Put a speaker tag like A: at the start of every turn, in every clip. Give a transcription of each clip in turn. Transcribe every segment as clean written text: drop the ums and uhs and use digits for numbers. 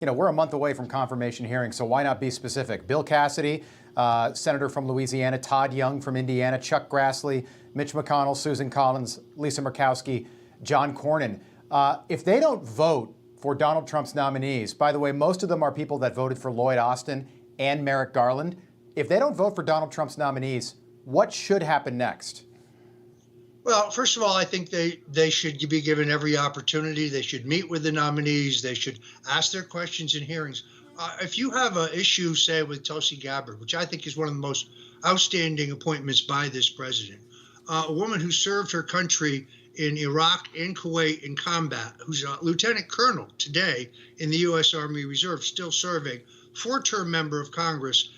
A: We're a month away from confirmation hearings, so why not be specific? Bill Cassidy, Senator from Louisiana, Todd Young from Indiana, Chuck Grassley, Mitch McConnell, Susan Collins, Lisa Murkowski, John Cornyn. If they don't vote for Donald Trump's nominees, by the way, most of them are people that voted for Lloyd Austin and Merrick Garland. If they don't vote for Donald Trump's nominees, what should happen next?
B: Well, first of all, I think they should be given every opportunity. They should meet with the nominees. They should ask their questions in hearings. If you have an issue, say, with Tulsi Gabbard, which I think is one of the most outstanding appointments by this president, a woman who served her country in Iraq and Kuwait in combat, who's a lieutenant colonel today in the U.S. Army Reserve, still serving, four-term member of Congress,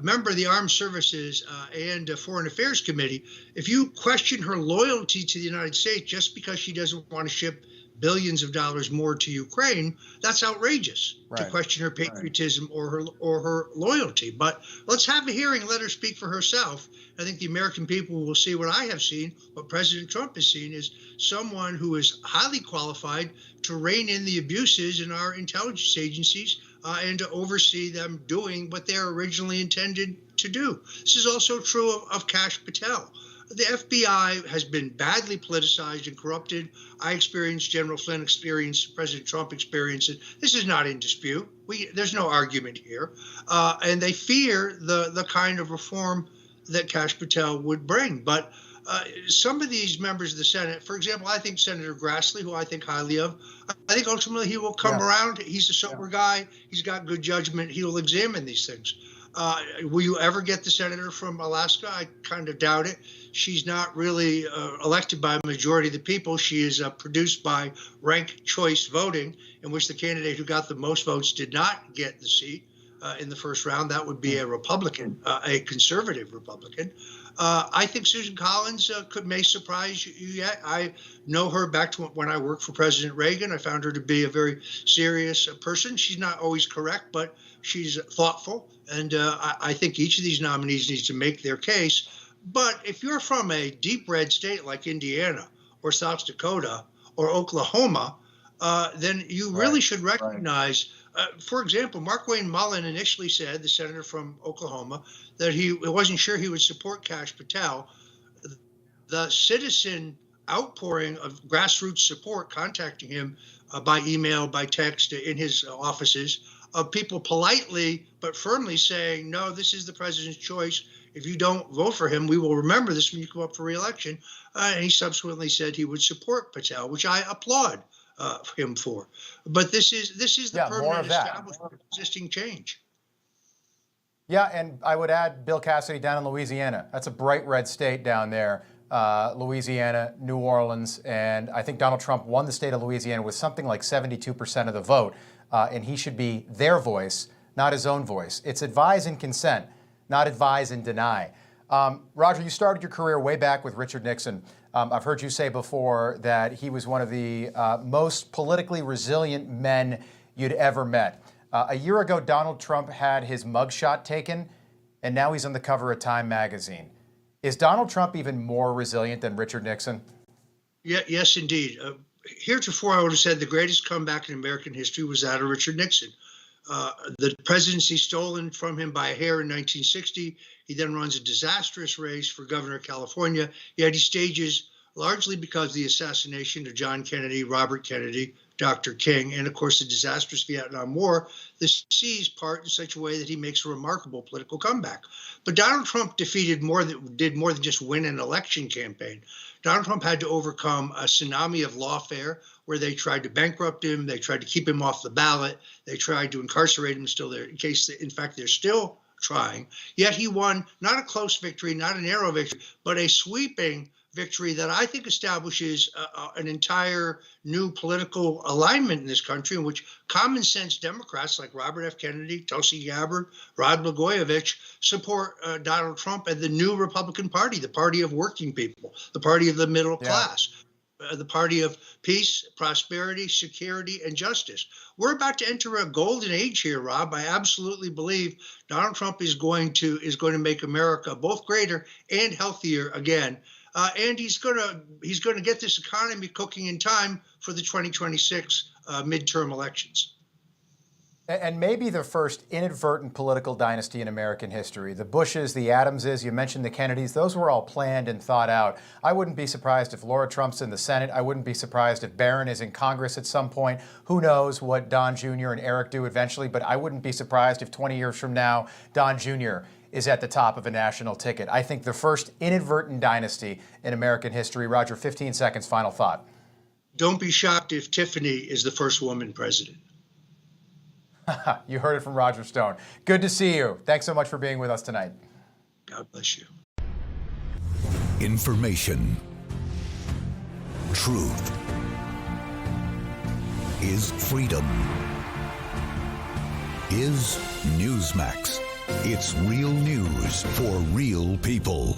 B: member of the Armed Services and Foreign Affairs Committee. If you question her loyalty to the United States just because she doesn't want to ship billions of dollars more to Ukraine, that's outrageous to question her patriotism or her loyalty. But let's have a hearing and let her speak for herself. I think the American people will see what I have seen, what President Trump has seen, is someone who is highly qualified to rein in the abuses in our intelligence agencies and to oversee them doing what they're originally intended to do. This is also true of Kash Patel. The FBI has been badly politicized and corrupted. I experienced, General Flynn experienced, President Trump experienced it. This is not in dispute. There's no argument here. And they fear the kind of reform that Kash Patel would bring. But some of these members of the Senate, for example, I think Senator Grassley, who I think highly of, I think ultimately he will come around. He's a sober guy. He's got good judgment. He will examine these things. Will you ever get the senator from Alaska? I kind of doubt it. She's not really elected by a majority of the people. She is produced by ranked choice voting, in which the candidate who got the most votes did not get the seat in the first round. That would be a Republican, a conservative Republican. I think Susan Collins may surprise you yet. I know her back to when I worked for President Reagan. I found her to be a very serious person. She's not always correct, but she's thoughtful. And I think each of these nominees needs to make their case. But if you're from a deep red state like Indiana or South Dakota or Oklahoma, then you really should recognize, for example, Mark Wayne Mullen initially said, the senator from Oklahoma, that he wasn't sure he would support Kash Patel. The citizen outpouring of grassroots support, contacting him by email, by text, in his offices, of people politely but firmly saying, no, this is the president's choice. If you don't vote for him, we will remember this when you come up for re-election. And he subsequently said he would support Patel, which I applaud him for. But this is the permanent establishment of existing change.
A: Yeah, and I would add Bill Cassidy down in Louisiana. That's a bright red state down there. Louisiana, New Orleans, and I think Donald Trump won the state of Louisiana with something like 72% of the vote. And he should be their voice, not his own voice. It's advise and consent, not advise and deny. Roger, you started your career way back with Richard Nixon. I've heard you say before that he was one of the most politically resilient men you'd ever met. A year ago, Donald Trump had his mugshot taken, and now he's on the cover of Time magazine. Is Donald Trump even more resilient than Richard Nixon?
B: Yes, indeed. Heretofore, I would have said the greatest comeback in American history was that of Richard Nixon. The presidency stolen from him by a hair in 1960. He then runs a disastrous race for governor of California. Yet he stages, largely because of the assassination of John Kennedy, Robert Kennedy, Dr. King, and of course the disastrous Vietnam War, the seas part in such a way that he makes a remarkable political comeback. But Donald Trump did more than just win an election campaign. Donald Trump had to overcome a tsunami of lawfare where they tried to bankrupt him, they tried to keep him off the ballot, they tried to incarcerate him still there, in case, in fact, they're still trying. Yet he won not a close victory, not a narrow victory, but a sweeping victory that I think establishes an entire new political alignment in this country, in which common sense Democrats like Robert F. Kennedy, Tulsi Gabbard, Rod Blagojevich support Donald Trump and the new Republican Party, the party of working people, the party of the middle class, the party of peace, prosperity, security, and justice. We're about to enter a golden age here, Rob. I absolutely believe Donald Trump is going to make America both greater and healthier again. And he's going to get this economy cooking in time for the 2026 midterm elections.
A: And maybe the first inadvertent political dynasty in American history. The Bushes, the Adamses, you mentioned the Kennedys, those were all planned and thought out. I wouldn't be surprised if Laura Trump's in the Senate. I wouldn't be surprised if Barron is in Congress at some point. Who knows what Don Jr. and Eric do eventually, but I wouldn't be surprised if 20 years from now, Don Jr. is at the top of a national ticket. I think the first inadvertent dynasty in American history. Roger, 15 seconds, final thought.
B: Don't be shocked if Tiffany is the first woman president.
A: You heard it from Roger Stone. Good to see you. Thanks so much for being with us tonight.
B: God bless you.
C: Information. Truth. Is freedom. Is Newsmax. It's real news for real people.